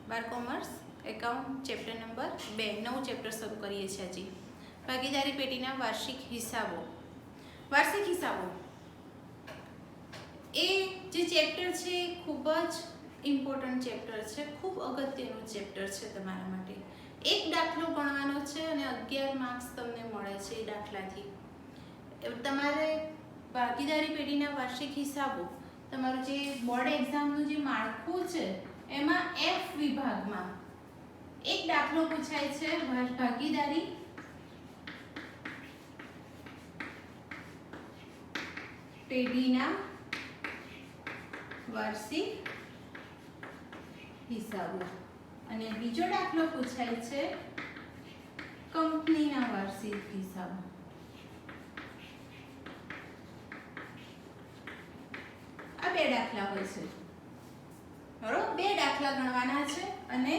બાર commerce account chapter number 2 નવું chapter શરૂ કરીએ છીએ હજી. ભાગીદારી પેઢીના વાર્ષિક હિસાબો. વાર્ષિક હિસાબો એ જે ચેપ્ટર છે એ ખૂબ જ ઇમ્પોર્ટન્ટ ચેપ્ટર છે, ખૂબ અગત્યનું ચેપ્ટર છે તમારા માટે. એક દાખલો ગણવાનો છે અને 11 માર્ક્સ તમને મળે છે એ દાખલાથી. તમારે ભાગીદારી પેઢીના વાર્ષિક હિસાબો તમારું જે બોર્ડ એક્ઝામનું જે માળખું છે એમાં F વિભાગમાં એક દાખલો પૂછાય છે ભાગીદારી પેઢીના વાર્ષિક હિસાબો અને બીજો દાખલો પૂછાય છે કંપનીના વાર્ષિક હિસાબો. આ બે દાખલા હોય છે બરોબર. બે દાખલા ગણવાના છે અને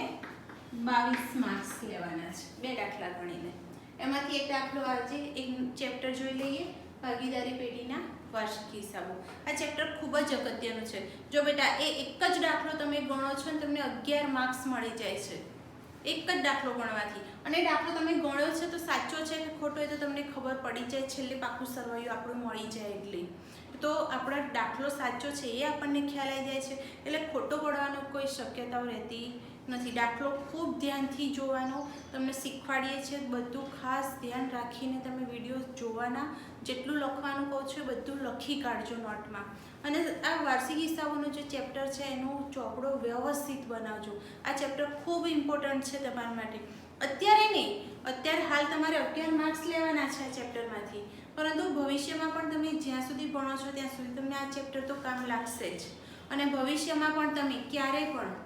22 માર્ક્સ લેવાના છે. બે દાખલા ગણીને એમાંથી એક દાખલો આજે એક ચેપ્ટર જોઈ લઈએ, ભાગીદારી પેઢીના વાર્ષિક હિસાબો. આ ચેપ્ટર ખૂબ જ અગત્યનું છે. જો બેટા એ એક જ દાખલો તમે ગણો છો ને તમને 11 માર્ક્સ મળી જાય છે એક જ દાખલો ગણવાથી. અને દાખલો તમે ગણ્યો છે તો સાચો છે કે ખોટો એ તો તમને ખબર પડી જાય, છેલ્લે પાકું સરવાયું આપણું મળી જાય એટલે તો આપણો દાખલો સાચો છે એ આપણને ખ્યાલ આવી જાય છે, એટલે ખોટો પડવાનો કોઈ શક્યતાઓ રહેતી નથી. દાખલો ખૂબ ધ્યાનથી જોવાનો, તમને શીખવાડીએ છીએ બધું ખાસ ધ્યાન રાખીને તમે વિડીયો જોવાના. જેટલું લખવાનું કહું છું બધું લખી કાઢજો નોટમાં. અને આ વાર્ષિક હિસાબોનો જે ચેપ્ટર છે એનો ચોપડો વ્યવસ્થિત બનાવજો. આ ચેપ્ટર ખૂબ ઇમ્પોર્ટન્ટ છે તમારા માટે. અત્યારે નહીં, અત્યારે હાલ તમારે 11 માર્ક્સ લેવાના છે આ ચેપ્ટરમાંથી, પરંતુ ભવિષ્યમાં પણ તમે જ્યાં સુધી ભણો છો ત્યાં સુધી તમને આ ચેપ્ટર તો કામ લાગશે જ. અને ભવિષ્યમાં પણ તમે ક્યારે પણ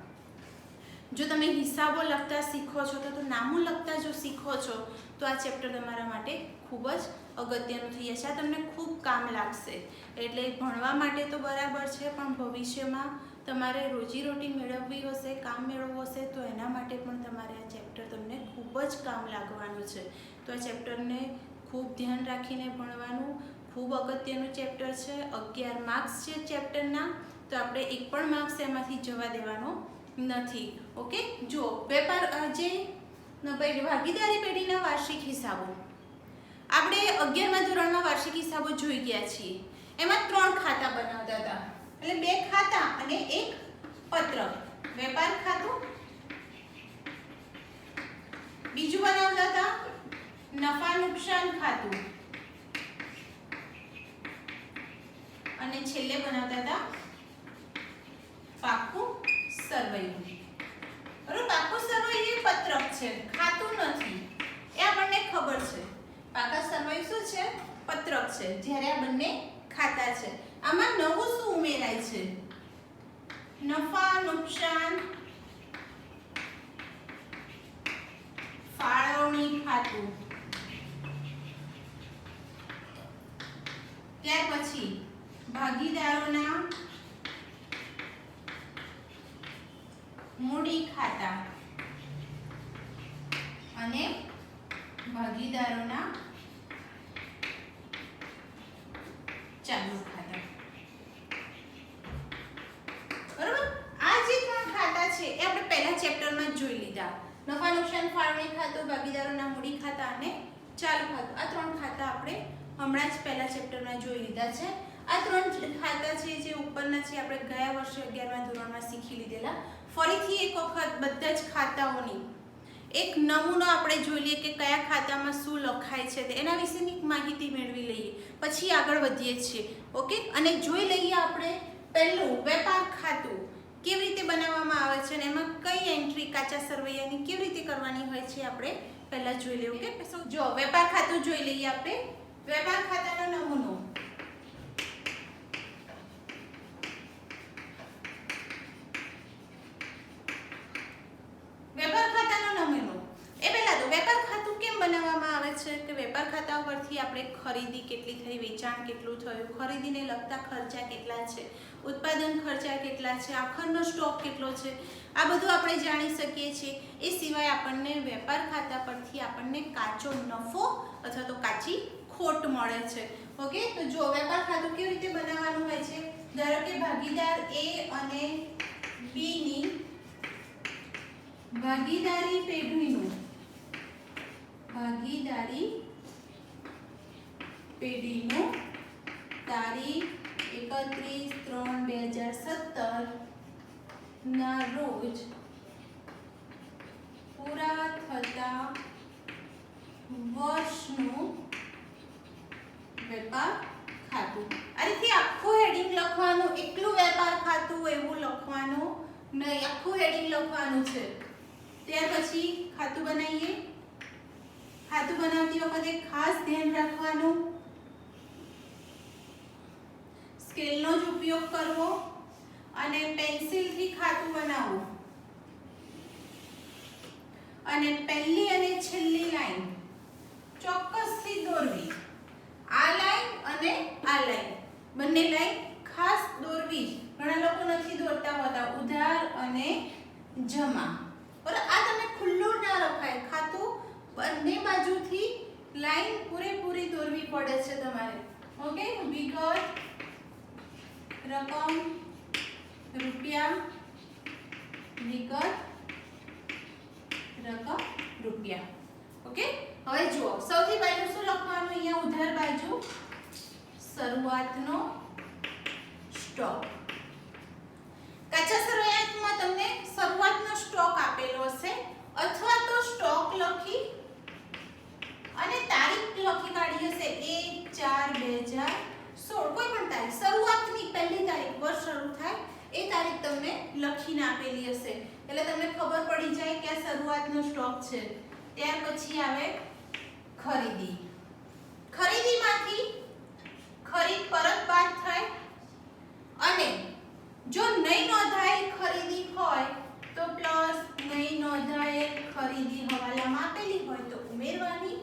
જો તમે હિસાબો લખતા શીખો છો તો નામું લખતા જો શીખો છો તો આ ચેપ્ટર તમારા માટે ખૂબ જ અગત્યનું થઈ જશે. આ તમને ખૂબ કામ લાગશે. એટલે ભણવા માટે તો બરાબર છે, પણ ભવિષ્યમાં તમારે રોજીરોટી મેળવવી હશે, કામ મેળવવું હશે તો એના માટે પણ તમારે આ ચેપ્ટર તમને ખૂબ જ કામ લાગવાનું છે. તો આ ચેપ્ટરને ખૂબ ધ્યાન રાખીને ભણવાનું. ખૂબ અગત્યનું ચેપ્ટર છે. 11 માર્ક્સ છે ચેપ્ટરના, તો આપણે એક પણ માર્ક્સ એમાંથી જવા દેવાનો નથી. ઓકે, જો વેપાર જે ભાગીદારી પેઢીના વાર્ષિક હિસાબો આપણે 11મા ધોરણમાં વાર્ષિક હિસાબો જોઈ ગયા છીએ. એમાં 3 ખાતા બનાવતા હતા, એટલે 2 ખાતા અને એક પત્રક. વેપાર ખાતું, બીજું બનાવતા હતા નફા નુકસાન ખાતું અને છેલ્લે બનાવતા હતા પાકું સરવૈયું. બરોબર, પાકું સરવૈયું એ પત્રક છે, ખાતું નથી, એ આપણને ખબર છે. પાકા સરવૈયું શું છે? પત્રક છે. જ્યારે આ બંને ખાતા છે, આમાં નવું શું ઉમેરાય છે? નફા નુકસાન ફાળવણી ખાતું. ત્યાર પછી ભાગીદારોના મૂડી ખાતા અને ભાગીદારોના ચાલુ ખાતા. બરોબર, આ જે 3 ખાતા છે એ આપણે પહેલા ચેપ્ટરમાં જોઈ લીધા. નફા નુકસાન ફાળવણી ખાતું, ભાગીદારોના મૂડી ખાતા અને ચાલુ ખાતું. આ 3 ખાતા આપણે હમણાં જ પહેલા ચેપ્ટરમાં જોઈ લીધા છે. આ 3 ખાતા છે જે ઉપરના છે આપણે ગયા વર્ષે 11મા ધોરણમાં શીખી લીધેલા. ફરીથી એક વખત બધા જ ખાતાઓની એક નમૂનો આપણે જોઈ લઈએ કે કયા ખાતામાં શું લખાય છે એના વિશેની માહિતી મેળવી લઈએ, પછી આગળ વધીએ છીએ. ઓકે, અને જોઈ લઈએ આપણે પહેલું વેપાર ખાતું કેવી રીતે બનાવવામાં આવે છે અને એમાં કઈ એન્ટ્રી કાચા સરવૈયાની કેવી રીતે કરવાની હોય છે આપણે પહેલા જોઈ લઈએ. ઓકે, જો વેપાર ખાતું જોઈ લઈએ આપણે. વેપાર ખાતાનો નમૂનો બનાવવામાં આવે છે કે વેપાર ખાતા પરથી આપણે ખરીદી કેટલી થઈ, વેચાણ કેટલું થયું, ખરીદીને લગતા ખર્ચા કેટલા છે, ઉત્પાદન ખર્ચા કેટલા છે, આખરનો સ્ટોક કેટલો છે, આ બધું આપણે જાણી શકીએ છીએ. એ સિવાય આપણને વેપાર ખાતા પરથી આપણને કાચો નફો અથવા તો કાચી ખોટ મળે છે. ઓકે, તો જો વેપાર ખાતું કેવી રીતે બનાવવાનું હોય છે, ધારો કે ભાગીદાર A અને B ની ભાગીદારી પેઢીનું તારીખ 31/3/2017 ના રોજ પૂરા થતા વર્ષનું વેપાર ખાતું. આ રીતે આખું હેડિંગ લખવાનું, એકલું વેપાર ખાતું એવું લખવાનું નહીં, આખું હેડિંગ લખવાનું છે. ત્યાર પછી ખાતું બનાવીએ. ખાતું બનાવતી વખતે ખાસ ધ્યાન રાખવાનું સ્કેલનો જ ઉપયોગ કરવો અને પેન્સિલથી ખાતું બનાવવું અને પહેલી અને છેલ્લી લાઈન ચોક્કસથી દોરવી. આ લાઈન અને આ લાઈન બંને લાઈન ખાસ દોરવી. ઘણા લોકો નથી દોરતા હોતા, ઉધાર અને જમા. બરાબર, આ તમે ખુલ્લું ના રખાય. ખાતું બંને બાજુથી લાઈન પૂરેપૂરી દોરવી પડે છે તમારે. ઓકે, વિગત, રકમ, રૂપિયા, વિગત, રકમ, રૂપિયા. ઓકે, હવે જુઓ, સૌથી પહેલું શું લખવાનું? અહીંયા ઉધાર બાજુ શરૂઆતનો સ્ટોક. કાચા શરૂઆતમાં તમને શરૂઆતનો સ્ટોક આપેલો હશે, અથવા તો સ્ટોક લખી અને તારીખ લખી કાઢી હશે 1/4/2016. કોઈ પણ તારીખ, શરૂઆતની પહેલી તારીખ, વર્ષ શરૂ થાય એ તારીખ તમને લખીને આપેલી હશે, એટલે તમને ખબર પડી જાય કે આ શરૂઆતનો સ્ટોક છે. ત્યાર પછી આવે ખરીદી. ખરીદીમાંથી ખરીદ પરત બાદ થાય અને જો નહીં નોંધાયેલ ખરીદી હોય તો પ્લસ, નહીં નોંધાયેલ ખરીદી હવાલામાં આપેલી હોય તો ઉમેરવાની.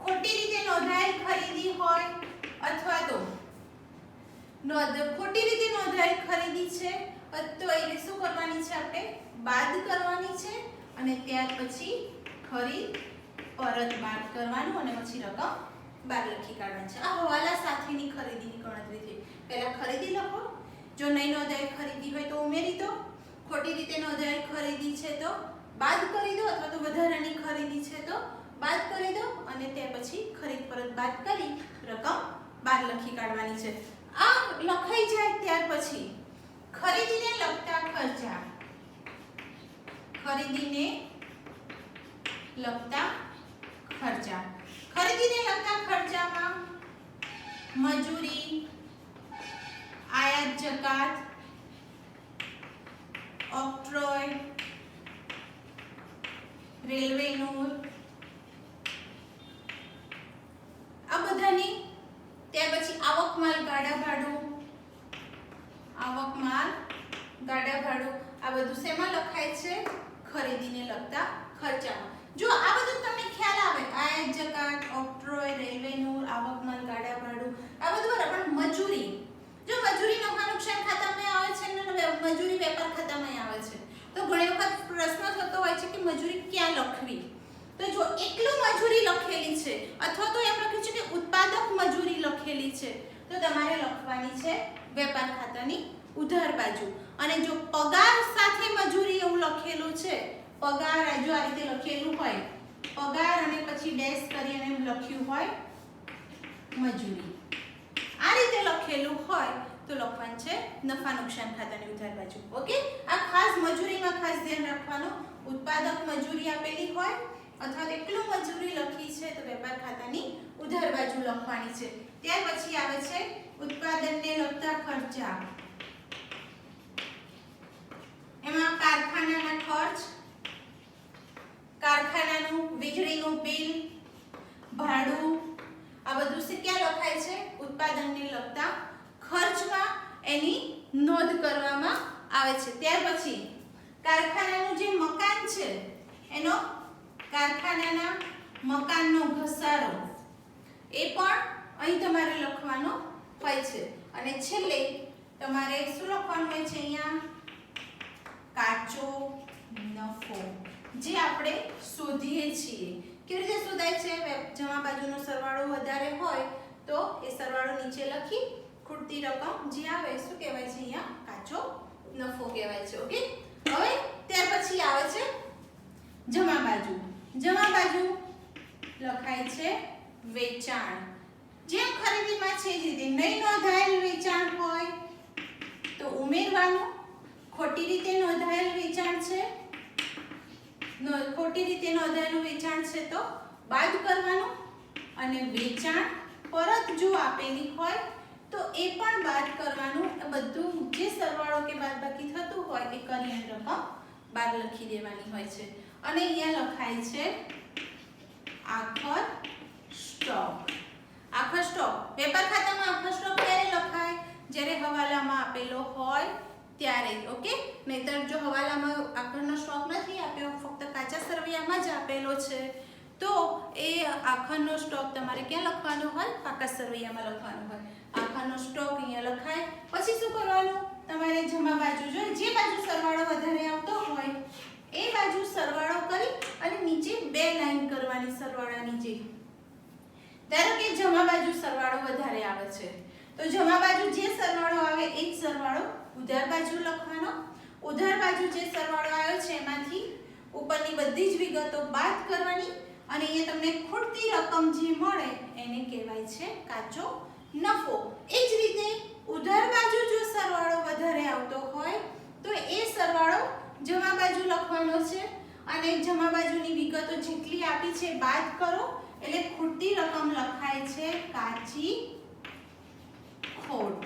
ખોટી રીતે નોંધાયેલ ખરીદી હોય અથવા તો ખોટી રીતે નોંધાયેલ ખરીદી છે તો એને શું કરવાની છે? આપણે બાદ કરવાની છે અને ત્યાર પછી ખરીદ પરત બાદ કરવાનું અને પછી રકમ બહાર લખી કાઢવાની છે. આ હવાલા સાથેની ખરીદીની ગણતરી થઈ. પહેલા ખરીદી લખો, જો નહીં નોંધાયેલ ખરીદી હોય તો ઉમેરી દો, ખોટી રીતે નોંધાયેલ ખરીદી છે તો બાદ કરી દો, અથવા તો વધારાની ખરીદી છે તો બાદ કરી દો અને ત્યાર પછી ખરીદ પરત બાદ કરી રકમ બહાર લખી કાઢવાની છે. આ લખાઈ જાય ત્યાર પછી ખરીદીને લગતા ખર્ચા. ખરીદીને લગતા ખર્ચા. ખરીદીને લગતા ખર્ચામાં મજૂરી, આયાત જકાત, ઓક્ટ્રોય, રેલવેનું આ બધાની. ત્યાર પછી આવક માલ ગાડા ભાડું. આવક માલ ગાડા ભાડું આ બધું શેમાં લખાય છે? ખરીદીને લગતા ખર્ચામાં. જો આ બધું તમને ખ્યાલ આવે, આયાત જકાત, ઓક્ટ્રોય, રેલવેનું, આવક માલ ગાડા ભાડું આ બધું બરાબર. મજૂરી, જો મજૂરી નફા નુકસાન ખાતામાં આવે છે ને મજૂરી વેપાર ખાતામાં આવે છે તો ઘણી વખત પ્રશ્ન થતો હોય છે કે મજૂરી ક્યાં લખવી? તો જો એકલું મજૂરી લખેલી છે અથવા તો એમ લખ્યું છે કે ઉત્પાદક મજૂરી લખેલી છે તો તમારે લખવાની છે વેપાર ખાતાની ઉધાર બાજુ. અને જો પગાર સાથે મજૂરી એવું લખેલું છે, પગાર જો આ રીતે લખેલું હોય, પગાર અને પછી ડેશ કરીને એમ લખ્યું હોય મજૂરી, આ રીતે લખેલું હોય તો લખવાનું છે નફા નુકસાન ખાતાની ઉધાર બાજુ. ઓકે, આ ખાસ મજૂરીમાં ખાસ ધ્યાન રાખવાનું. ઉત્પાદક મજૂરી આપેલી હોય અથવા તો એકલું મજૂરી લખી છે તો વેપાર ખાતાની ઉધાર બાજુ લખવાની છે. ત્યાર પછી આવે છે ઉત્પાદનને લગતા ખર્ચા. એમાં કારખાનાના ખર્ચ, કારખાનાનું વીજળીનું બિલ, ભાડું આ બધું છે ક્યાં લખાય છે? ઉત્પાદનને લગતા ખર્ચમાં એની નોંધ કરવામાં આવે છે. ત્યાર પછી કારખાનાનું જે મકાન છે એનો કારખાનાના મકાનનો ઘસારો એ પણ અહીં તમારે લખવાનો હોય છે. અને છેલ્લે તમારે શું લખવાનું હોય છે? અહીંયા કાચો નફો જે આપણે શોધીએ છીએ. કેવી રીતે શોધાય છે? જમા બાજુનો સરવાળો વધારે હોય તો એ સરવાળો નીચે લખી ખૂટતી રકમ જે આવે શું કહેવાય છે? અહીંયા કાચો નફો કહેવાય છે. ઓકે, હવે ત્યાર પછી આવે છે જમા બાજુ લખાય છે વેચાણ. જેમ ખરીદીમાં છે જ રીતે નહીં નોંધાયેલ વેચાણ હોય તો ઉમેરવાનું. ખોટી રીતે નોંધાયેલ વેચાણ છે, ખોટી રીતે નોંધાયેલું વેચાણ છે તો બાદ કરવાનું. અને વેચાણ પરત જો આપેલી હોય તો એ પણ બાદ કરવાનું. બધું જે સરવાળો કે બાદબાકી થતું હોય એ કરી અને રકમ બાદ લખી દેવાની હોય છે. અને અહીંયા લખાય છે આખર સ્ટોક. આખર સ્ટોક વેપાર ખાતામાં આખર સ્ટોક ક્યારે લખાય? જ્યારે હવાલામાં આપેલો હોય ત્યારે. ઓકે, નહીતર જો હવાલામાં આખરનો સ્ટોક નથી આપ્યો, ફક્ત કાચા સરવૈયામાં જ આપેલો છે, તો એ આખરનો સ્ટોક તમારે ક્યાં લખવાનો હોય? પાકા સરવૈયામાં લખવાનો હોય. આખરનો સ્ટોક અહીંયા લખાય. પછી શું કરવાનું? તમારે જમા બાજુ જો જે બાજુ સરવાળો વધારે આવતો હોય એ બાજુ સરવાળો કરી અને નીચે 2 લાઈન કરવાની સરવાળાની જે. ધારો કે જમા બાજુ સરવાળો વધારે આવે છે તો જમા બાજુ જે સરવાળો આવે એ જ સરવાળો ઉધાર બાજુ લખવાનો. ઉધાર બાજુ જે સરવાળો આવ્યો છે એમાંથી ઉપરની બધી જ વિગતો બાદ કરવાની. અને એ તમને ખૂટતી રકમ જે મળે એને કહેવાય છે કાચો નફો. એ જ રીતે ઉધાર બાજુ જો સરવાળો વધારે આવતો હોય તો એ સરવાળો જમા બાજુ લખવાનો છે. અને જમા બાજુની વિગતો જેટલી આપી છે બાદ કરો એટલે ખૂટતી રકમ લખાય છે કાચી ખોટ.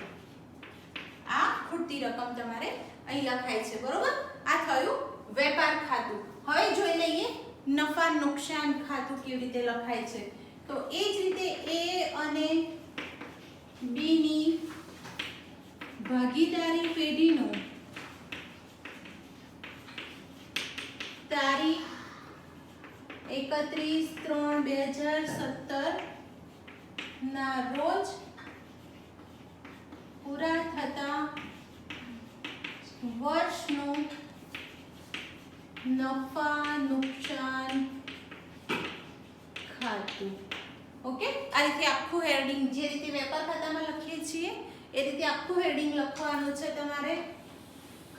આ ખૂટતી રકમ તમારે અહીં લખાય છે. બરોબર? આ થયું વેપાર ખાતું. હવે જોઈ લઈએ નફા નુકસાન ખાતું કેવી રીતે લખાય છે. તો એ જ રીતે એ અને બી ની ભાગીદારી પેઢીનું તારીખ 31/3/2017 ના રોજ પૂરા થતા વર્ષનું નફા નુકસાન ખાતું. ઓકે, આ રીતે આખું હેડિંગ જે રીતે વેપાર ખાતામાં લખીએ છીએ એ રીતે આખું હેડિંગ લખવાનું છે તમારે.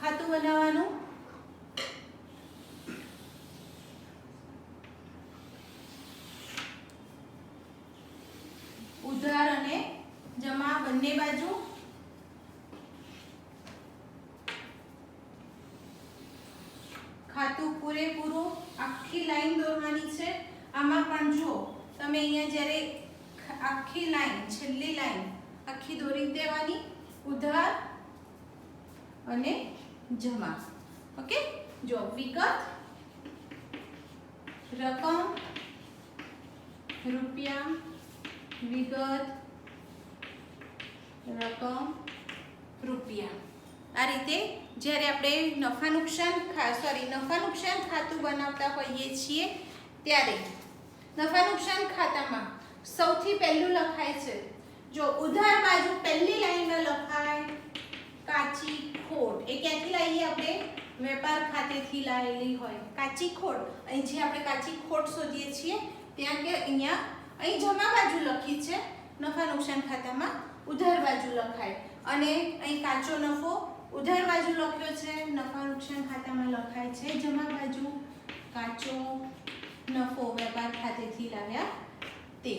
ખાતું બનાવવાનું. ઉધાર અને જમા બંને બાજુ ખાતું પૂરેપૂરું આખી લાઈન દોરવાની છે. આમાં પણ જો તમે અહીંયા જ્યારે આખી લાઈન છેલ્લી લાઈન આખી દોરી દેવાની. ઉધાર અને જમા. ઓકે, જો વિગત રકમ રૂપિયા, વિગત રકમ રૂપિયા. આ રીતે જ્યારે આપણે નફા નુકસાન ખાતું બનાવતા હોઈએ છીએ ત્યારે નફા નુકસાન ખાતામાં સૌથી પહેલું લખાય છે જો ઉધાર બાજુ પહેલી લાઈનમાં લખાય કાચી ખોટ. એ ક્યાંથી લાવીએ આપણે? વેપાર ખાતેથી લાવેલી હોય કાચી ખોટ. અહીં જે આપણે કાચી ખોટ શોધીએ છીએ ત્યાં કે અહીં જમા બાજુ લખી છે, નફા નુકસાન ખાતામાં ઉધાર બાજુ લખાય. અને અહીં કાચો નફો ઉધાર બાજુ લખ્યો છે, નફા નુકસાન ખાતામાં લખાય છે જમા બાજુ કાચો નફો વેપાર ખાતેથી લાવ્યા તે.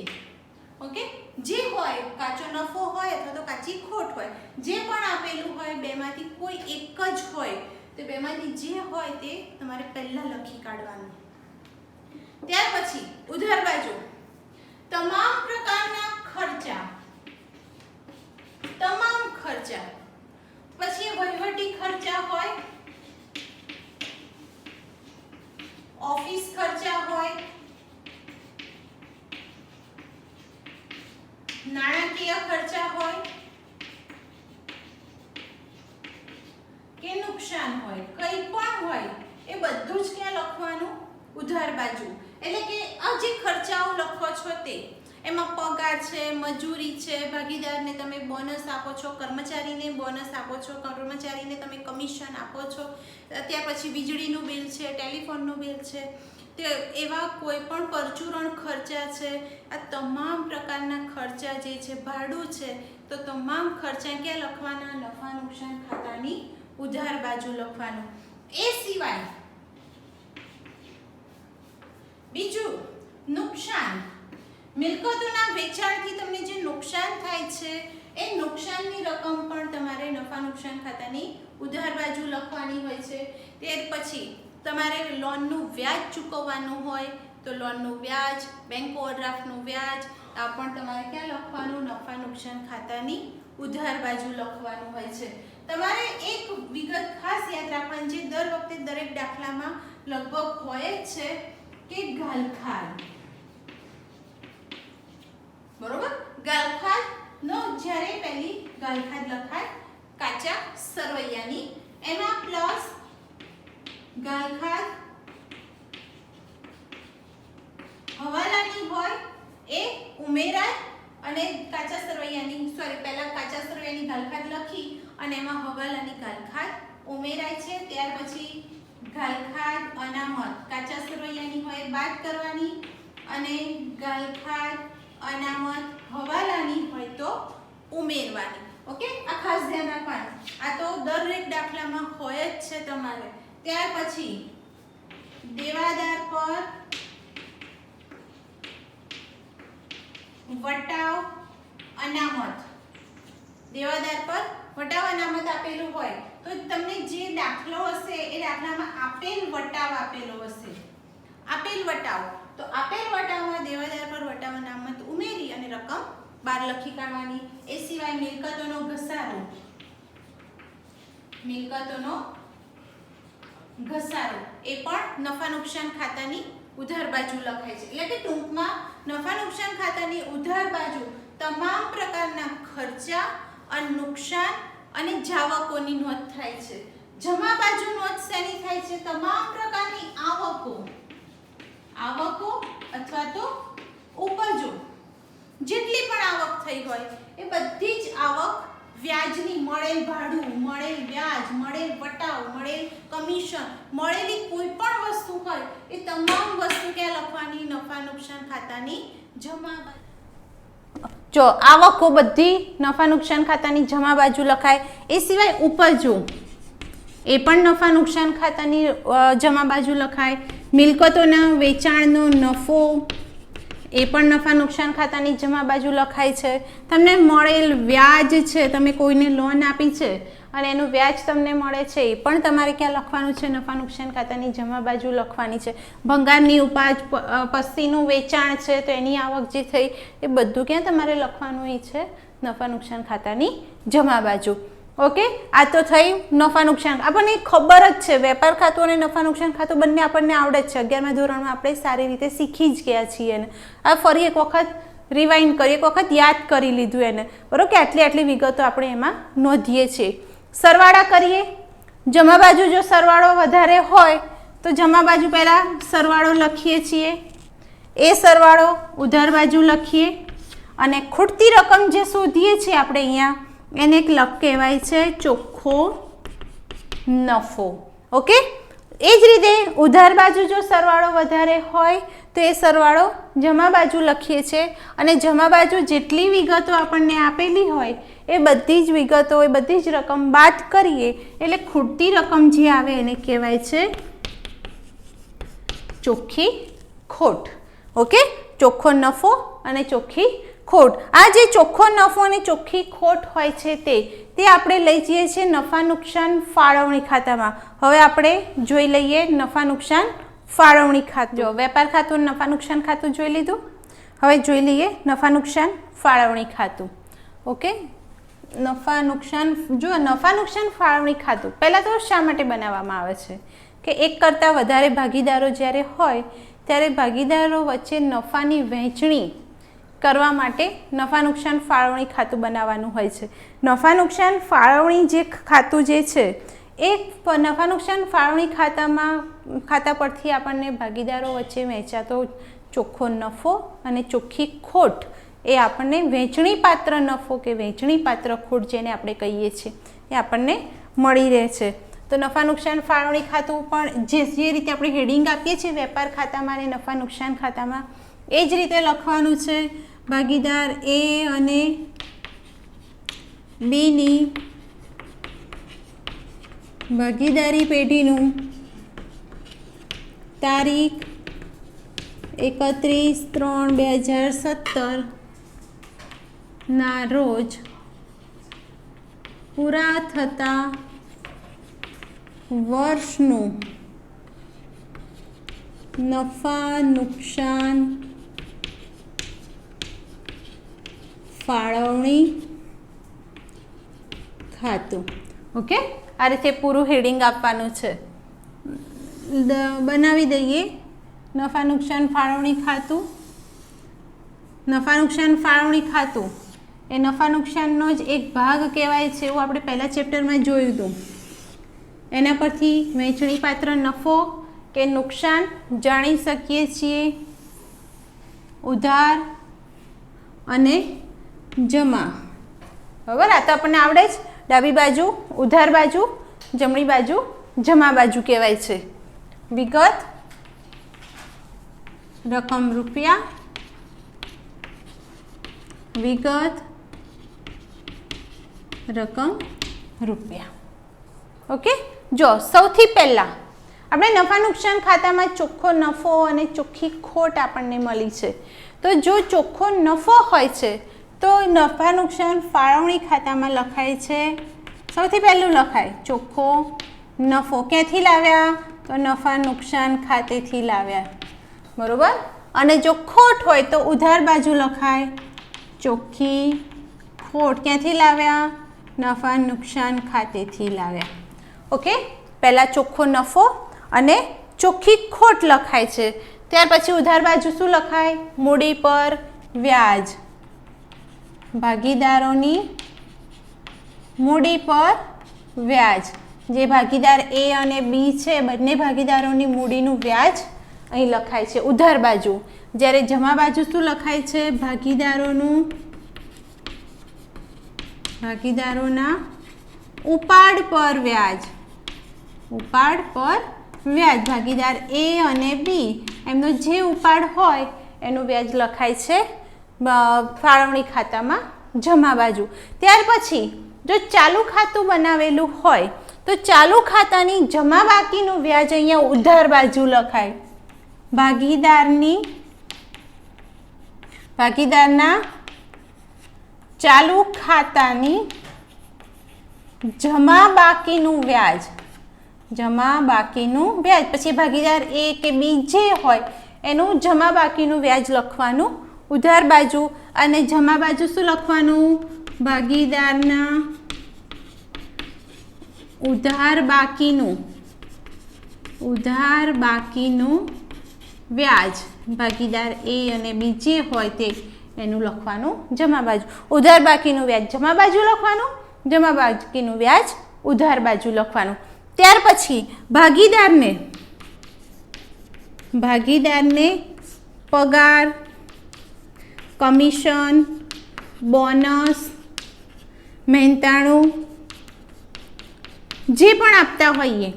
ઓકે, જે હોય કાચો નફો હોય અથવા તો કાચી ખોટ હોય, જે પણ આપેલું હોય બેમાંથી કોઈ એક જ હોય તો બેમાંથી જે હોય તે તમારે પહેલા લખી કાઢવાનું. ત્યાર પછી ઉધાર બાજુ તમામ પ્રકારના ખર્ચા, પછી વહીવટી ખર્ચા હોય, ઓફિસ ખર્ચા હોય, નાણાકીય ખર્ચા હોય કે નુકસાન હોય, કંઈ પણ હોય એ બધું જ ક્યાં લખવાનું? ઉધાર બાજુ. એટલે કે આ જે ખર્ચાઓ લખો છો તે એમાં પગાર છે, મજૂરી છે, ભાગીદારને તમે બોનસ આપો છો, કર્મચારીને બોનસ આપો છો, કર્મચારીને તમે કમિશન આપો છો, ત્યાર પછી વીજળીનું બિલ છે, ટેલિફોનનું બિલ છે, તે એવા કોઈ પણ પરચુરણ ખર્ચા છે. આ તમામ પ્રકારના ખર્ચા જે છે, ભાડું છે, તો તમામ ખર્ચા ક્યાં લખવાના? નફા નુકસાન ખાતાની ઉધાર બાજુ લખવાનું. એ સિવાય બીજું નુકસાન, મિલકતોના વેચાણથી તમને જે નુકસાન થાય છે એ નુકસાનની રકમ પણ તમારે નફા નુકસાન ખાતાની ઉધાર બાજુ લખવાની હોય છે. ત્યાર પછી તમારે લોનનું વ્યાજ ચૂકવવાનું હોય તો લોનનું વ્યાજ, બેંક ઓવરડ્રાફ્ટનું વ્યાજ આ પણ તમારે ક્યાં લખવાનું? નફા નુકસાન ખાતાની ઉધાર બાજુ લખવાનું હોય છે. તમારે એક વિગત ખાસ યાદ રાખવાની છે, દર વખતે દરેક દાખલામાં લગભગ હોય જ છે કે ગાલખાદ, બરોબર? ગાલખાદ નો જ્યારે પહેલી ગાલખાદ લખાય કાચા સરવૈયાની, એમાં પ્લસ ગાલખાદ હવાલાની હોય એ ઉમેરાય અને કાચા સરવૈયાની પહેલા કાચા સરવૈયાની ગાલખાદ લખી અને એમાં હવાલાની ગાલખાદ ઉમેરાય છે. ત્યાર પછી ગાલખાદ અનામત કાચા સરવૈયાની હોય બાદ કરવાની અને ગાલખાદ અનામત હવાલાની હોય તો ઉમેરવાની. ઓકે, આ ખાસ ધ્યાન રાખવાનું. આ તો દરેક દાખલામાં હોય જ છે તમારે. ત્યાર પછી દેવાદાર પર વટાવ અનામત, દેવાદાર પર વટાવ અનામત આપેલું હોય તો તમને જે દાખલો હશે એ દાખલામાં આપેલ વટાવ આપેલો હશે, આપેલ વટાવ, તો આપેલ વટાવમાં દેવાદાર પર વટાવ અનામત ઉમેરી અને રકમ બહાર લખી કાઢવાની. એ સિવાય મિલકતોનો ઘસારો, મિલકતોનો ઘસારો એ પણ નફા નુકસાન ખાતાની ઉધાર બાજુ લખાય છે. એટલે કે ટૂંકમાં નફા નુકસાન ખાતાની ઉધાર બાજુ તમામ પ્રકારના ખર્ચા અને નુકસાન અને જાવકોની નોંધ થાય છે. જમા બાજુ નોંધ શેની થાય છે? તમામ પ્રકારની આવકો, આવકો અથવા તો ઉપજો, જેટલી પણ આવક થઈ હોય એ બધી જ આવક, વ્યાજની, મળેલ ભાડું, મળેલ વ્યાજ, મળેલ વટાવ, મળેલ કમિશન, મળેલી કોઈ પણ વસ્તુ હોય એ તમામ વસ્તુ ક્યાં લખવાની? નફા નુકસાન ખાતાની જમા બાજુ. જો આવકો બધી નફા નુકસાન ખાતાની જમા બાજુ લખાય. એ સિવાય ઉપજો એ પણ નફા નુકસાન ખાતાની જમા બાજુ લખાય. મિલકતોના વેચાણનો નફો એ પણ નફા નુકસાન ખાતાની જમા બાજુ લખાય છે. તમને મળેલ વ્યાજ છે, તમે કોઈને લોન આપી છે અને એનું વ્યાજ તમને મળે છે એ પણ તમારે ક્યાં લખવાનું છે? નફા નુકસાન ખાતાની જમા બાજુ લખવાની છે. ભંગારની ઉપજ, પસ્તીનું વેચાણ છે તો એની આવક જે થઈ એ બધું ક્યાં તમારે લખવાનું છે? નફા નુકસાન ખાતાની જમા બાજુ. ઓકે, આ તો થઈ નફા નુકસાન. આપણને ખબર જ છે વેપાર ખાતું અને નફા નુકસાન ખાતું બંને આપણને આવડે જ છે. 11મા ધોરણમાં આપણે સારી રીતે શીખી જ ગયા છીએ એને. આ ફરી એક વખત રિવાઇન્ડ કરી, એક વખત યાદ કરી લીધું એને, બરોબર? કે આટલી વિગતો આપણે એમાં નોંધીએ છીએ. સરવાળા કરીએ. જમા બાજુ જો સરવાળો વધારે હોય તો જમા બાજુ પહેલા સરવાળો લખીએ છીએ, એ સરવાળો ઉધાર બાજુ લખીએ અને ખૂટતી રકમ જે શોધીએ છીએ આપણે અહીંયા એને એક લખ કહેવાય છે ચોખ્ખો નફો. ઓકે, એ જ રીતે ઉધાર બાજુ જો સરવાળો વધારે હોય તો એ સરવાળો જમા બાજુ લખીએ છીએ અને જમા બાજુ જેટલી વિગતો આપણને આપેલી હોય એ બધી જ વિગતો, એ બધી જ રકમ બાદ કરીએ એટલે ખૂટતી રકમ જે આવે એને કહેવાય છે ચોખ્ખી ખોટ. ઓકે, ચોખ્ખો નફો અને ચોખ્ખી ખોટ. આ જે ચોખ્ખો નફો અને ચોખ્ખી ખોટ હોય છે તે આપણે લઈ જઈએ છીએ નફા નુકસાન ફાળવણી ખાતામાં. હવે આપણે જોઈ લઈએ નફા નુકસાન ફાળવણી ખાતું. જો વેપાર ખાતું, નફા નુકસાન ખાતું જોઈ લીધું. હવે જોઈ લઈએ નફા નુકસાન ફાળવણી ખાતું. ઓકે, નફા નુકસાન ફાળવણી ખાતું પહેલાં તો શા માટે બનાવવામાં આવે છે કે એક કરતાં વધારે ભાગીદારો જ્યારે હોય ત્યારે ભાગીદારો વચ્ચે નફાની વહેંચણી કરવા માટે નફા નુકસાન ફાળવણી ખાતું બનાવવાનું હોય છે. નફા નુકસાન ફાળવણી જે ખાતું જે છે એ નફા નુકસાન ફાળવણી ખાતા પરથી આપણને ભાગીદારો વચ્ચે વહેંચાતો ચોખ્ખો નફો અને ચોખ્ખી ખોટ એ આપણને વહેંચણી પાત્ર નફો કે વહેંચણી પાત્ર ખોટ જેને આપણે કહીએ છીએ એ આપણને મળી રહે છે. તો નફા નુકસાન ફાળવણી ખાતું પણ જે રીતે આપણે હેડિંગ આપીએ છીએ વેપાર ખાતામાં અને નફા નુકસાન ખાતામાં એ જ રીતે લખવાનું છે. ભાગીદાર એ અને બીની ભાગીદારી પેઢીનું તારીખ 31/3/2017 રોજ પૂરા થતા વર્ષનું નફા નુકસાન ફાળવણી ખાતું. ઓકે, આ રીતે પૂરું હેડિંગ આપવાનું છે. બનાવી દઈએ નફા નુકસાન ફાળવણી ખાતું. નફા નુકસાન ફાળવણી ખાતું એ નફા નુકસાનનો જ એક ભાગ કહેવાય છે, એવું આપણે પહેલા ચેપ્ટરમાં જોયું હતું. એના પરથી વહેંચણી પાત્ર નફો કે નુકસાન જાણી શકીએ છીએ. ઉધાર અને જમા. બરાબર, આ તો આપણને આવડે જ. ડાબી બાજુ ઉધાર બાજુ, જમણી બાજુ જમા બાજુ કહેવાય છે. વિગત રકમ રૂપિયા, વિગત રકમ રૂપિયા. ઓકે, જો સૌથી પહેલાં આપણે નફા નુકસાન ખાતામાં ચોખ્ખો નફો અને ચોખ્ખી ખોટ આપણને મળી છે. તો જો ચોખ્ખો નફો હોય છે તો નફા નુકસાન ફાળવણી ખાતામાં લખાય છે. સૌથી પહેલું લખાય ચોખ્ખો નફો. ક્યાંથી લાવ્યા? તો નફા નુકસાન ખાતેથી લાવ્યા. બરોબર. અને જો ખોટ હોય તો ઉધાર બાજુ લખાય ચોખ્ખી ખોટ. ક્યાંથી લાવ્યા? નફા નુકસાન ખાતેથી લાવ્યા. ઓકે, પહેલાં ચોખ્ખો નફો અને ચોખ્ખી ખોટ લખાય છે. ત્યાર પછી ઉધાર બાજુ શું લખાય? મૂડી પર વ્યાજ. ભાગીદારોની મૂડી પર વ્યાજ. જે ભાગીદાર એ અને બી છે, બંને ભાગીદારોની મૂડીનું વ્યાજ અહીં લખાય છે ઉધાર બાજુ. જ્યારે જમા બાજુ શું લખાય છે? ભાગીદારોના ઉપાડ પર વ્યાજ. ઉપાડ પર વ્યાજ. ભાગીદાર એ અને બી એમનો જે ઉપાડ હોય એનું વ્યાજ લખાય છે ફાળવણી ખાતામાં જમા બાજુ. ત્યાર પછી જો ચાલુ ખાતું બનાવેલું હોય તો ચાલુ ખાતાની જમા બાકીનું વ્યાજ અહીંયા ઉધાર બાજુ લખાય. ભાગીદારના ચાલુ ખાતાની જમા બાકીનું વ્યાજ. જમા બાકીનું વ્યાજ. પછી ભાગીદાર એ કે બી જે હોય એનું જમા બાકીનું વ્યાજ લખવાનું ઉધાર બાજુ. અને જમા બાજુ શું લખવાનું? ભાગીદારના ઉધાર બાકીનું વ્યાજ. ભાગીદાર એ અને બી જે હોય તે એનું લખવાનું જમા બાજુ. ઉધાર બાકીનું વ્યાજ જમા બાજુ લખવાનું, જમા બાકીનું વ્યાજ ઉધાર બાજુ લખવાનું. ત્યાર પછી ભાગીદારને પગાર, કમિશન, બોનસ, મહેનતાણું જે પણ આપતા હોઈએ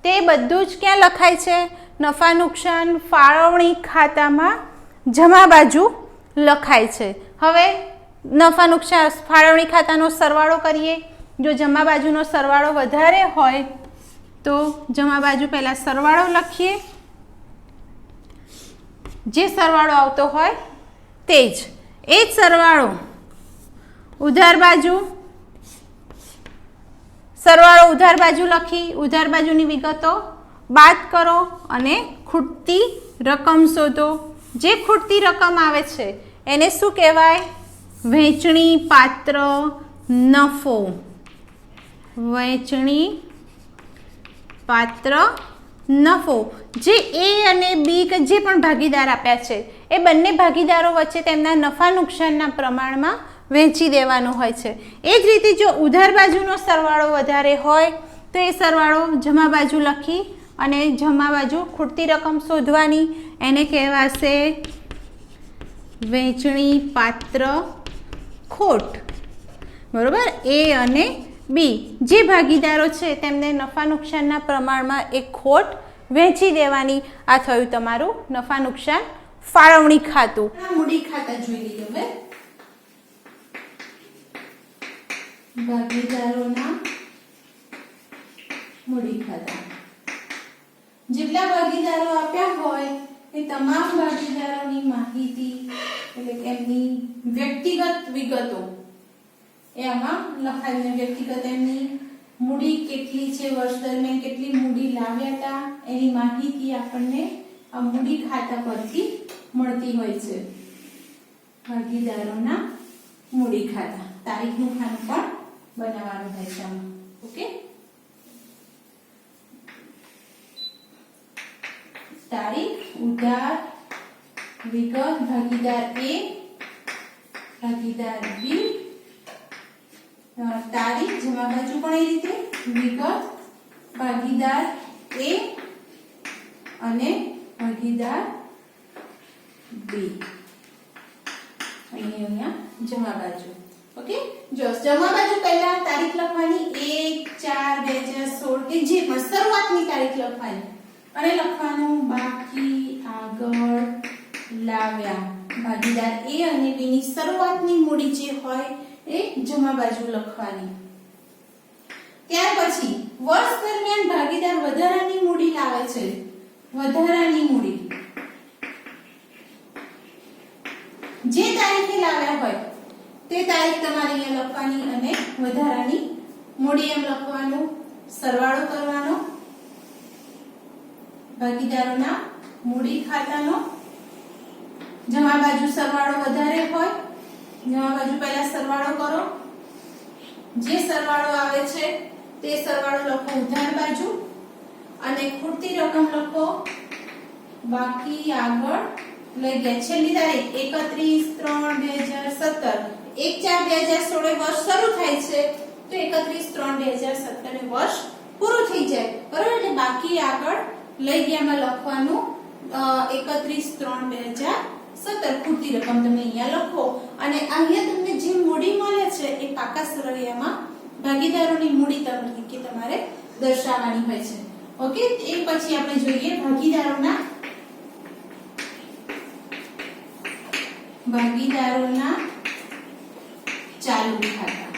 તે બધું જ ક્યાં લખાય છે? નફા નુકસાન ફાળવણી ખાતામાં જમા બાજુ લખાય છે. હવે નફા નુકસાન ફાળવણી ખાતાનો સરવાળો કરીએ. જો જમા બાજુનો સરવાળો વધારે હોય તો જમા બાજુ પહેલાં સરવાળો લખીએ. જે સરવાળો આવતો હોય તે જ. એ જ સરવાળો ઉધાર બાજુ, સરવાળો ઉધાર બાજુ લખી ઉધાર બાજુની વિગતો બાદ કરો અને ખૂટતી રકમ શોધો. જે ખૂટતી રકમ આવે છે એને શું કહેવાય? વહેંચણી પાત્ર નફો. વહેંચણી પાત્ર નફો. જે એ અને બી કે જે પણ ભાગીદાર આપ્યા છે એ બંને ભાગીદારો વચ્ચે તેમના નફા નુકસાનના પ્રમાણમાં વહેંચી દેવાનું હોય છે. એ જ રીતે જો ઉધાર બાજુનો સરવાળો વધારે હોય તો એ સરવાળો જમા બાજુ લખી અને જમા બાજુ ખૂટતી રકમ શોધવાની. એને કહેવાશે વહેંચણી પાત્ર ખોટ. બરાબર. એ અને બી જે ભાગીદારો છે તેમને નફા નુકસાનના પ્રમાણમાં એક ખોટ વહેંચી દેવાની. આ થયું તમારું નફા નુકસાન ફાળવણી ખાતું. મૂડી ખાતા જોઈ લીધું. હવે ભાગીદારોના મૂડી ખાતા. જેટલા ભાગીદારો આપ્યા હોય એ તમામ ભાગીદારોની માહિતી એટલે કે એમની વ્યક્તિગત વિગતો એ આમાં લખાઈને વ્યક્તિગત એમની મૂડી કેટલી છે, વર્ષ દરમિયાન કેટલી મૂડી લાવ્યા હતા એની માહિતી આપણને આ મૂડી ખાતા પરથી મળતી હોય છે. ભાગીદારોના મૂડી ખાતા તારીખનું ખાનું પણ બનાવવાનું હોય છે આમાં. ઓકે, તારીખ, ઉધાર, વિગત, ભાગીદાર A, ભાગીદાર B, તારીખ જમા બાજુ પણ એ રીતે વિગત, ભાગીદાર A અને ભાગીદાર B. અહીંયા જમા બાજુ. ઓકે, જો જમા બાજુ પહેલા તારીખ લખવાની 1/4/2016 કે જે પણ શરૂઆતની તારીખ લખવાની અને લખવાનું બાકી આગળ લાવ્યા. ભાગીદાર A અને B ની શરૂઆતની મૂડી જે હોય એ જમા બાજુ લખવાની. ત્યાર પછી વર્ષ દરમિયાન ભાગીદાર વધારાની મૂડી લાવે છે. વધારાની મૂડી જે તારીખે લાવ્યા હોય તે તારીખ તમારે અહીંયા લખવાની અને વધારાની મૂડી એમ લખવાનું, સરવાળો કરવાનો ભાગીદારોના મૂડી ખાતાનો. જમા બાજુ સરવાળો વધારે હોય, જમા બાજુ પહેલા સરવાળો કરો, જે સરવાળો આવે છે તે સરવાળો લખો ઉધાર બાજુ અને ખૂટતી રકમ લખો બાકી આગળ લઈ ગયા. છેલ્લી તારીખ 31/3/2017, 1/4/2016 વર્ષ શરૂ થાય છે તો 31/3/2017 વર્ષ પૂરું થઈ જાય, બરાબર. એટલે બાકી આગળ લઈ ગયામાં લખવાનું 31/3/2017 ખૂટતી રકમ તમે અહીંયા લખો અને અહીંયા તમને જે મૂડી મળે છે એ પાકા સરવૈયામાં ભાગીદારોની મૂડી તરીકે તમારે દર્શાવવાની હોય છે. ઓકે, એ પછી આપણે જોઈએ ભાગીદારોના ચાલુ ખાતા.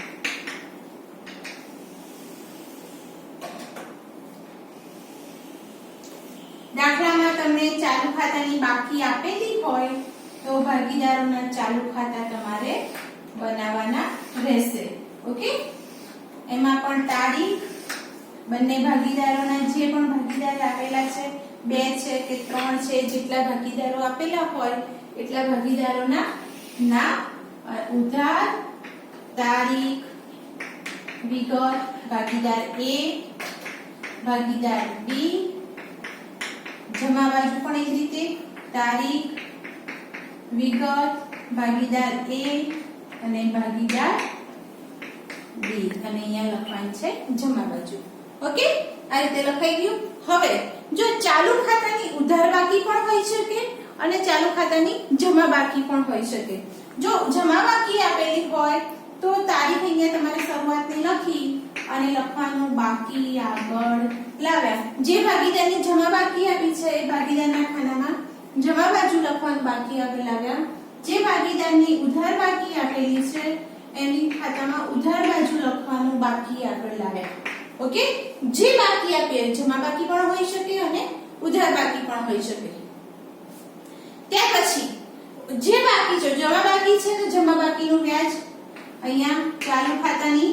દાખલામાં તમને ચાલુ ખાતાની બાકી આપેલી હોય તો ભાગીદારોના ચાલુ ખાતા તમારે બનાવવાના રહેશે. ઓકે, એમાં પણ તારીખ, બંને ભાગીદારોના જે પણ ભાગીદાર આપેલા છે, 2 છે કે 3 છે, જેટલા ભાગીદારો આપેલા હોય એટલા ભાગીદારોના નામ, ઉધાર, તારીખ, વિગત, ભાગીદાર A, ભાગીદાર B, જમા બાજુ પણ એ જ રીતે તારીખ, વિગત, ભાગીદાર A અને ભાગીદાર B અને અહીંયા લખવાનું છે જમા બાજુ. ઓકે, આ રીતે લખાઈ ગયું. હવે જો ચાલુ ખાતાની ઉધાર બાકી પણ હોઈ શકે અને ચાલુ ખાતાની જમા બાકી પણ હોઈ શકે. જો જમા બાકી આપેલી હોય તો તારીખ અહીંયા તમારે શરૂઆતની લખી અને લખવાનું બાકી આગળ લાવ્યા. જે ભાગીદારની જમા બાકી આપી છે એ ભાગીદારના ખાનામાં જમા બાજુ લખવાનું બાકી આગળ લાવ્યા. જે ભાગીદારની ઉધાર બાકી આપેલી છે એની ખાતામાં ઉધાર બાજુ લખવાનું બાકી આગળ લાવ્યા. ઓકે, જે બાકી આપે જમા બાકી પણ હોઈ શકે અને ઉધાર બાકી પણ હોઈ શકે. ત્યાર પછી જે બાકી છે, જમા બાકી છે તો જમા બાકીનું વ્યાજ અહીંયા ચાલુ ખાતાની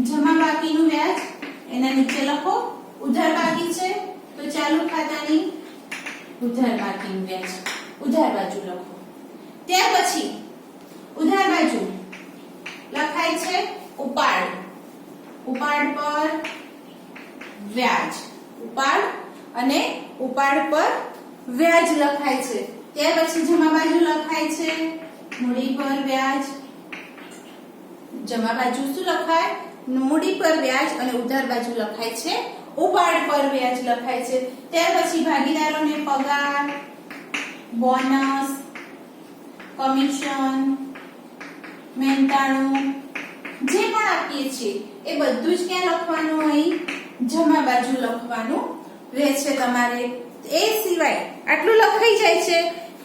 જમા બાકીનું વ્યાજ એના નીચે લખો. ઉધાર બાકી છે તો ચાલુ ખાતાની ઉધાર બાકીનું વ્યાજ ઉધાર બાજુ લખો. ત્યાર પછી ઉધાર બાજુ લખાય છે ઉપાડ. ઉપાડ પર વ્યાજ, ઉપાડ અને ઉપાડ પર વ્યાજ લખાય છે. ત્યાર પછી જમા બાજુ લખાય છે મૂડી પર વ્યાજ. જમા બાજુ શું લખાય? મૂડી પર વ્યાજ અને ઉધાર બાજુ લખાય છે ઉપાડ પર વ્યાજ લખાય છે. ત્યાર પછી ભાગીદારોને પગાર, બોનસ, કમિશન, મહેનતાણું જે પણ આપીએ છીએ એ બધું જ ક્યાં લખવાનું? અહીં જમા બાજુ લખવાનું રહેશે તમારે. એ સિવાય આટલું લખાઈ જાય છે.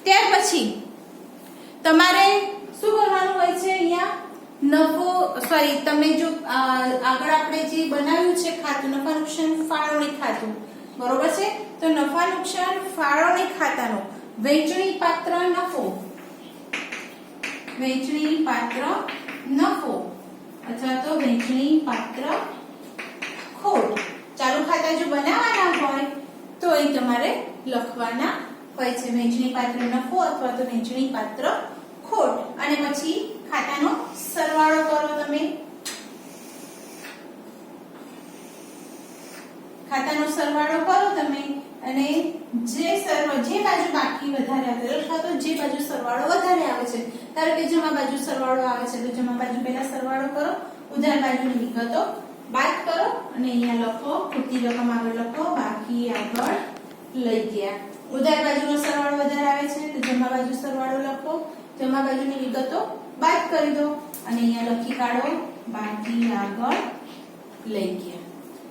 ત્યાર પછી તમારે શું કરવાનું હોય છે? અહીંયા નફો તમે જો આગળ આપણે જે બનાવ્યું છે ખાતું નફા નુકસાન ફાળવણી ખાતું, બરોબર છે? તો નફા નુકસાન ફાળવણી ખાતાનો વહેંચણી પાત્ર નફો, વહેંચણી પાત્ર નફો અથવા તો વહેંચણી પાત્ર ખોટ. ચાલુ ખાતા જો બનાવવાના હોય તો એ તમારે લખવાના હોય છે, વહેંચણી પાત્ર નફો અથવા તો વહેંચણી પાત્ર ખોટ. અને પછી ખાતાનો સરવાળો કરો તમે, ખાતાનો સરવાળો કરો તમે અને જે બાજુ બાકી વધારે આવે અથવા તો જે બાજુ સરવાળો વધારે આવે છે, ધારો કે જમા બાજુ સરવાળો આવે છે તો જમા બાજુ પહેલા સરવાળો કરો, ઉધાર બાજુની વિગતો બાદ કરો અને અહીંયા લખો ખૂટતી રકમ આગળ લખો, બાકી આગળ લઈ ગયા. ઉધાર બાજુનો સરવાળો વધારે આવે છે તો જમા બાજુ સરવાળો લખો, જમા બાજુની વિગતો બાદ કરી દો અને અહીંયા લખી કાઢો બાકી આગળ લઈ ગયા.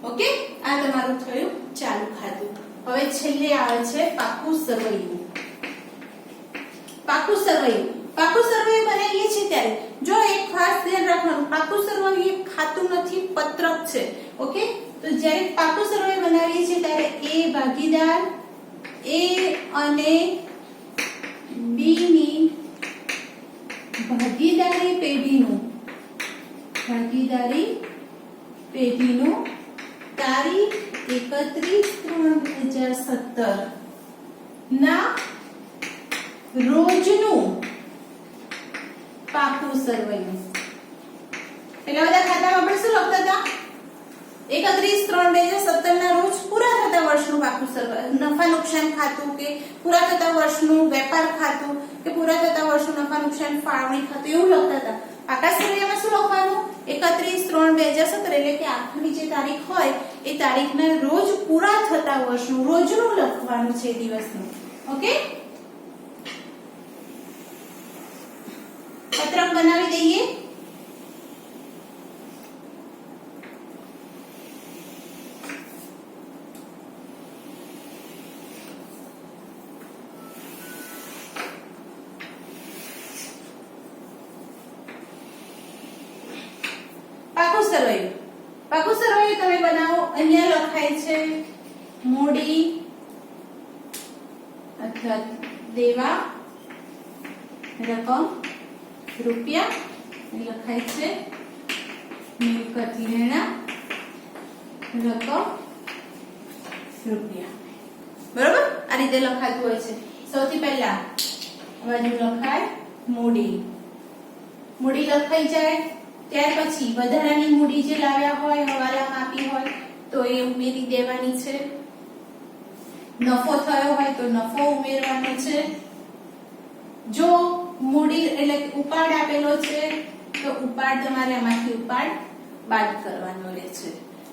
ઓકે, આ તમારું થયું ચાલુ ખાતું. હવે છેલ્લે આવે છે પાકું સરવૈયું. પાકું સરવૈયું, પાકું સરવૈયું બનાવીએ છીએ ત્યારે જો એક ખાસ ધ્યાન રાખવાનું, પાકું સરવૈયું એક ખાતું નથી, પત્રક છે. ઓકે, તો જ્યારે પાકું સરવૈયું બનાવીએ છીએ ત્યારે એ ભાગીદાર એ અને બી ની ભાગીદારી પેઢીનું તારીખ 31/3/2017 ના રોજનું પાકું સરવૈયું. પેલા બધા ખાતામાં આપણે શું લખતા હતા? 31/3/2017 ના રોજ પૂરા થતા વર્ષનું પાકું સરવૈયું, નફા નુકસાન ખાતું કે પૂરા થતા વર્ષનું વેપાર ખાતું કે પૂરા થતા વર્ષનું નફા નુકસાન ફાળવણી ખાતું એવું લખતા હતા. પાકા સરવૈયામાં શું લખવાનું? 31/3/2017 એટલે કે આખરી જે તારીખ હોય એ તારીખના રોજ પૂરા થતા વર્ષનું રોજનું લખવાનું છે, દિવસનું. ઓકે, પત્રક બનાવી દઈએ. પાકું સરવૈયું તમે બનાવો. અહીંયા લખાય છે મૂડી અથવા દેવા રકમ રૂપિયા, લખાય છે મિલકત લેણા રકમ રૂપિયા. બરોબર, આ રીતે લખાતું હોય છે. સૌથી પહેલા બાજુ લખાય મૂડી, મૂડી લખાઈ જાય ત્યાર પછી વધારાની મૂડી જે લાવ્યા હોય, હવાલામાં આપી હોય તો એ ઉમેરી દેવાની છે. નફો થયો હોય તો નફો ઉમેરવાનો છે. જો મૂડી એટલે ઉપાડ આપેલો છે તો ઉપાડ તમારે આમાંથી ઉપાડ બાદ કરવાનો રહે છે.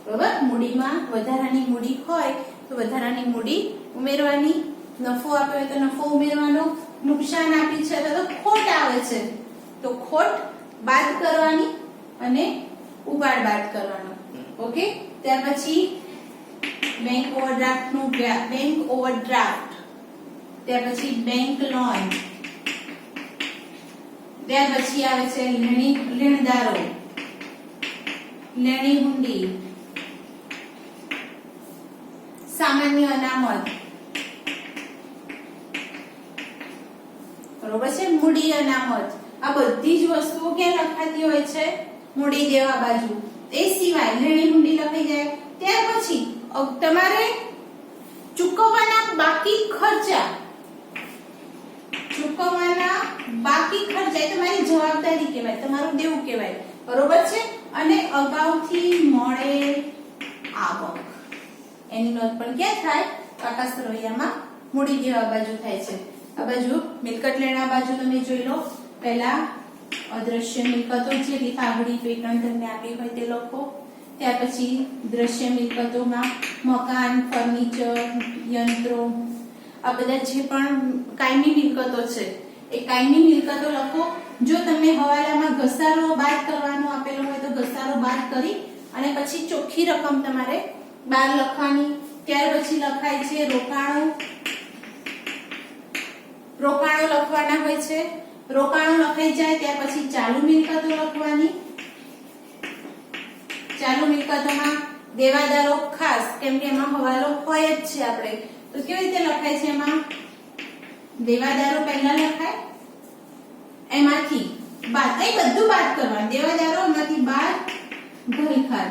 બરાબર, મૂડીમાં વધારાની મૂડી હોય તો વધારાની મૂડી ઉમેરવાની, નફો આપ્યો હોય તો નફો ઉમેરવાનો, નુકસાન આપી છે તો ખોટ આવે છે તો ખોટ બાદ કરવાની અને ઉપાડ બાદ કરવાનો. ઓકે, ત્યાર પછી બેંક ઓવરડ્રાફ્ટ, ત્યાર પછી બેંક લોન, ત્યાર પછી આવે છે લેણદારો, લેણી હુંડી, સામાન્ય અનામત. બરોબર છે, મૂડી અનામત. આ બધી જ વસ્તુઓ ક્યાં લખાતી હોય છે? મૂડી દેવા બાજુ. એ સિવાય લેણી હુંડી લખાઈ જાય. ત્યાર પછી તમારે ચૂકવવાના બાકી ખર્ચા, ચૂકવવાના બાકી ખર્ચા એ તમારી જવાબદારી કહેવાય, તમારું દેવું કહેવાય. બરોબર છે, અને અગાઉથી મળેલ આવક એની નોંધ પણ ક્યાં થાય? પાકા સરવૈયામાં મૂડી દેવા બાજુ થાય છે. આ બાજુ મિલકત લેણા બાજુ તમે જોઈ લો. પહેલા અદ્રશ્ય મિલકતો જે પાઘડી પેટર્ન તમને આપી હોય તે લખો. ત્યાર પછી દ્રશ્ય મિલકતોમાં મકાન, ફર્નિચર, યંત્રો, આ બધા જે પણ કાયમી મિલકતો છે એ કાયમી મિલકતો લખો. જો તમને હવાલામાં ઘસારો બાદ કરવાનો આપેલો હોય તો ઘસારો બાદ કરી અને પછી ચોખ્ખી રકમ તમારે બહાર લખવાની. ત્યાર પછી લખાય છે રોકાણો, રોકાણો લખવાના હોય છે. રોકાણો લખાઈ જાય ત્યાર પછી ચાલુ મિલકતો લખવાની. ચાલુ મિલકતોમાં દેવાદારો ખાસ, કેમ કે એમાં હવાલો હોય જ છે આપણે, તો કેવી રીતે લખાય છે? એમાં દેવાદારો પહેલા લખાય, એમાંથી બાદ, એ બધું બાદ કરવાનું. દેવાદારો એમાંથી બાદ ઘલખાદ.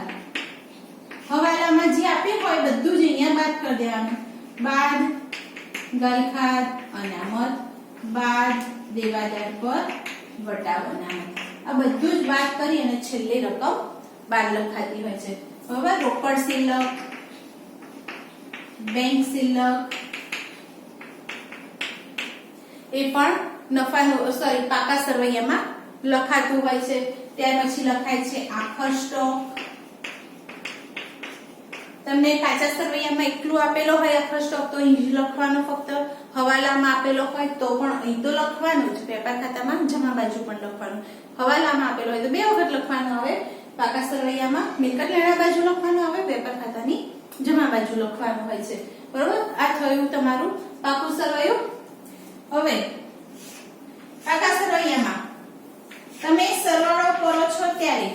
હવાલામાં જે આપ્યું હોય બધું જ અહીંયા બાદ કરી દેવાનું. બાદ ઘલખાદ અનામત, બાદ દેવાદાર પર વટાવ અનામત. આ બધું જ બાદ કરી અને છેલ્લે રકમ બાદ લખાતી હોય છે. બરાબર. રોકડ શિલ્લક, બેંક શિલ્લક એ પણ નફા પાકા સરવૈયામાં લખાતું હોય છે. ત્યાર પછી લખાય છે આખર સ્ટોક. તમને કાચા સરવૈયામાં એટલું આપેલો હોય આખર સ્ટોક તો અહીં લખવાનો, ફક્ત હવાલામાં આપેલો હોય તો પણ અહીં તો લખવાનું જ. વેપાર ખાતામાં જમા બાજુ પણ લખવાનું. હવાલામાં આપેલો હોય તો 2 વખત લખવાનું આવે. પાકા સરવૈયામાં મિલકત લેણા બાજુ લખવાનું આવે, વેપાર ખાતાની જમા બાજુ લખવાનું હોય છે. બરોબર. આ થયું તમારું પાકું સરવૈયું. હવે પાકા સરવૈયામાં તમે સરવાળો કરો છો ત્યારે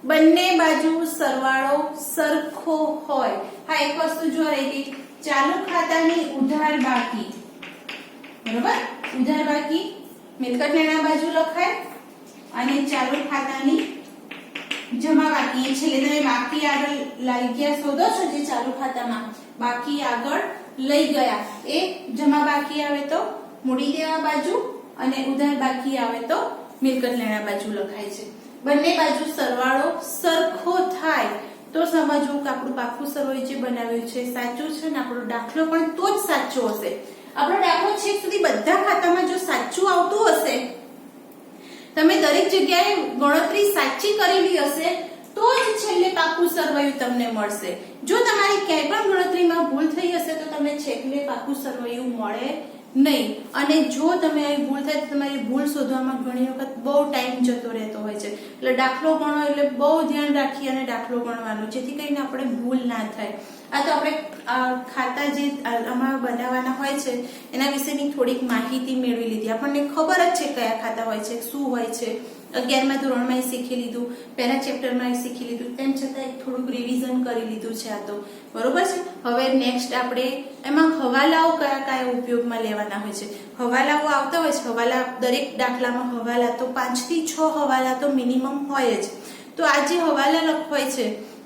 બંને બાજુ સરવાળો સરખો હોય. હા, એક વસ્તુ જો રહી ગઈ, ચાલુ ખાતાની ઉધાર બાકી. બરોબર. ઉધાર બાકી મિલકત લેણા બાજુ લખાય અને ચાલુ ખાતાની જમા બાકી. છેલ્લે તમે બાકી આગળ લઈ ગયા શોધો છો, જે ચાલુ ખાતામાં બાકી આગળ લઈ ગયા એ જમા બાકી આવે તો મૂડી દેવા બાજુ અને ઉધાર બાકી આવે તો મિલકત લેણા બાજુ લખાય છે. બંને બાજુ સરવાળો સરખો થાય તો સમજવું કે આપણું પાકું સરવૈયું જે બનાવ્યું છે સાચું છે ને આપણો દાખલો પણ તો જ સાચો હશે. આપણો દાખલો છેક સુધી બધા ખાતામાં જો સાચું આવતું હશે, તમે દરેક જગ્યાએ ગણતરી સાચી કરેલી હશે તો જ છેલ્લે પાકું સરવૈયું તમને મળશે. જો તમારી ક્યાંય પણ ગણતરીમાં ભૂલ થઈ હશે તો તમને છેલ્લે પાકું સરવૈયું મળે નહીં. અને જો તમે આવી ભૂલ થાય તો તમારી ભૂલ શોધવામાં ઘણી વખત બહુ ટાઈમ જતો રહેતો હોય છે. એટલે દાખલો ગણો એટલે બહુ ધ્યાન રાખી અને દાખલો ગણવાનો, જેથી કરીને આપણે ભૂલ ના થાય. આ તો આપણે ખાતા જે આમાં બનાવવાના હોય છે એના વિશેની થોડીક માહિતી મેળવી લીધી. આપણને ખબર જ છે કયા ખાતા હોય છે, શું હોય છે. 11મા ધોરણમાં શીખી લીધું, પહેલા ચેપ્ટરમાં શીખી લીધું, તેમ છતાં થોડુંક રિવિઝન કરી લીધું છે આ તો. બરોબર છે. હવે નેક્સ્ટ આપણે એમાં હવાલાઓ કયા કયા ઉપયોગમાં લેવાના હોય છે. હવાલાઓ આવતા હોય છે. હવાલા દરેક દાખલામાં હવાલા તો 5 થી 6 હવાલા તો મિનિમમ હોય જ. તો આ જે હવાલા લખવાય છે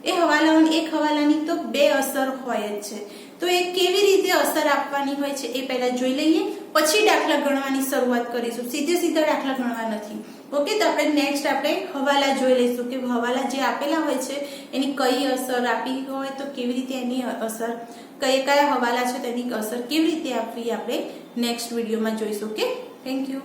એ હવાલાઓની એક હવાલાની તો 2 અસર હોય જ છે. તો એ કેવી રીતે અસર આપવાની હોય છે એ પહેલા જોઈ લઈએ, પછી દાખલા ગણવાની શરૂઆત કરીશું. સીધા દાખલા ગણવા નથી. ઓકે. તો આપણે નેક્સ્ટ આપણે હવાલા જોઈ લઈશું કે હવાલા જે આપેલા હોય છે એની કઈ અસર આપી હોય તો કેવી રીતે એની અસર, કયા હવાલા છે તેની અસર કેવી રીતે આપવી આપણે નેક્સ્ટ વિડીયોમાં જોઈશું. ઓકે. Thank you.